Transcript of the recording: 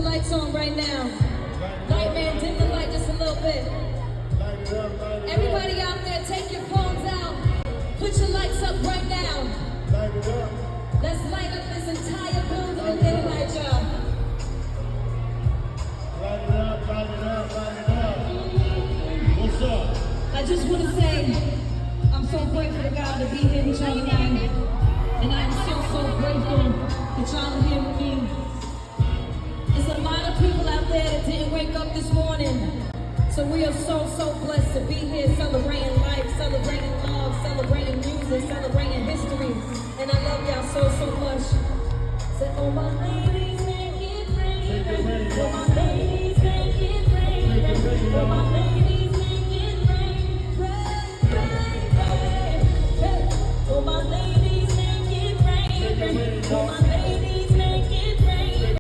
lights on right now. Light man, dim the light just a little bit. Everybody out there, take your phones out. Put your lights up right now. Let's light up this entire building in daylight, y'all. Light it up, light it up, light it up. What's up? I just want to say, I'm so grateful to God to be here with y'all tonight. And I am so grateful that y'all are here with me. There's a lot of people out there that didn't wake up this morning. So we are so blessed to be here celebrating life, celebrating love, celebrating music, celebrating history. And I love y'all so much. Say, oh my ladies, make it rain. Oh my ladies, make it rain. Oh my ladies.